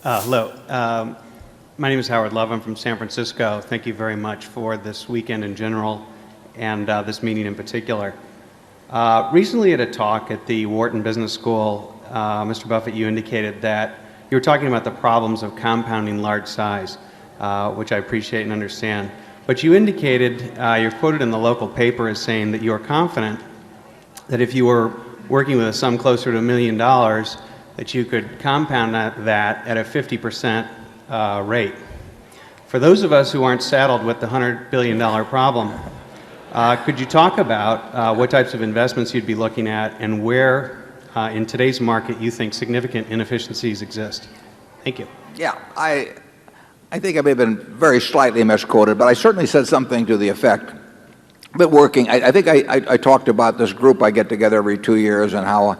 Hello. My name is Howard Love. I'm from San Francisco. Thank you very much for this weekend in general and this meeting in particular. Recently at a talk at the Wharton Business School, Mr. Buffett, you indicated that you were talking about the problems of compounding large size, which I appreciate and understand. But you indicated, you're quoted in the local paper as saying that you are confident that if you were working with a sum closer to $1 million, that you could compound that at a 50% rate. For those of us who aren't saddled with the $100 billion problem, could you talk about what types of investments you'd be looking at and where in today's market you think significant inefficiencies exist? Thank you. Yeah, I think I may have been very slightly misquoted, but I certainly said something to the effect that working. I think I talked about this group I get together every 2 years and how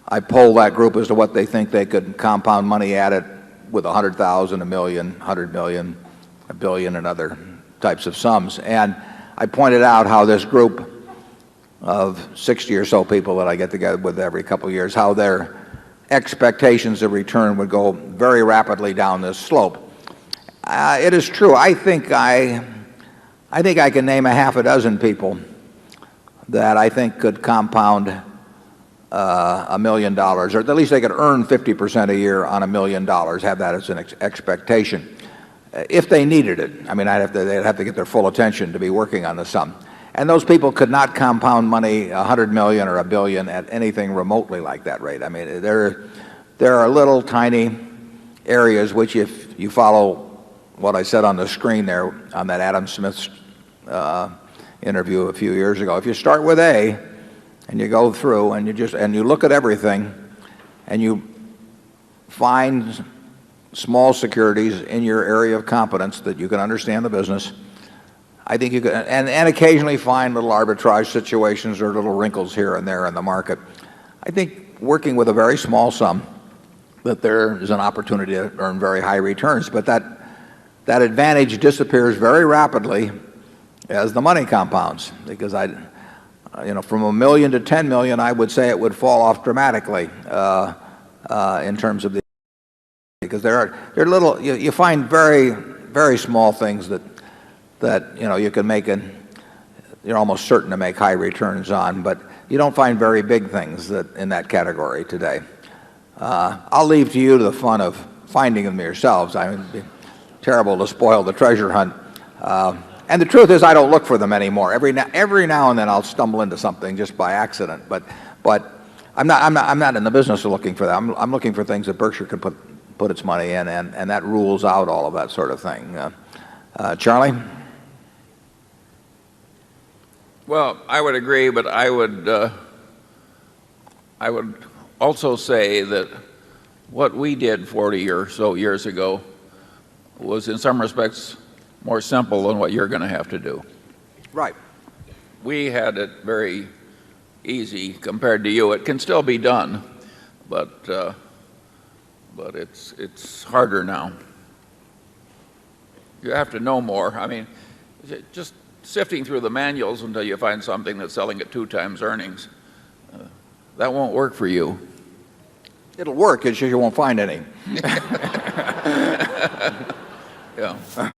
I poll that group as to what they think they could compound money at it with 100,000, a million, 100 million, a billion, and other types of sums. And I pointed out how this group of 60 or so people that I get together with every couple of years, how their expectations of return would go very rapidly down this slope. It is true. I think I can name a half a dozen people that I think could compound $1 million, or at least they could earn 50% a year on $1 million, have that as an expectation, if they needed it. I mean, they'd have to get their full attention to be working on the sum. And those people could not compound money, 100 million or a billion, at anything remotely like that rate. I mean, there are little tiny areas which, if you follow what I said on the screen there on that Adam Smith's interview a few years ago, if you start with A, and you go through and you look at everything and you find small securities in your area of competence that you can understand the business, I think you could, and occasionally find little arbitrage situations or little wrinkles here and there in the market. I think working with a very small sum, that there is an opportunity to earn very high returns, but that advantage disappears very rapidly as the money compounds, because from $1 million to $10 million, I would say it would fall off dramatically in terms of the, because there are little, you find very, very small things that you can make, you're almost certain to make high returns on, but you don't find very big things in that category today. I'll leave to you the fun of finding them yourselves. I mean, it'd be terrible to spoil the treasure hunt. And the truth is, I don't look for them anymore. Every now and then I'll stumble into something just by accident. But I'm not in the business of looking for that. I'm looking for things that Berkshire could put its money in, and that rules out all of that sort of thing. Charlie? Well, I would agree, but I would also say that what we did 40 or so years ago was, in some respects, more simple than what you're going to have to do. Right. We had it very easy compared to you. It can still be done, but it's harder now. You have to know more. I mean, just sifting through the manuals until you find something that's selling at 2 times earnings, that won't work for you. It'll work, it's just you won't find any. Yeah.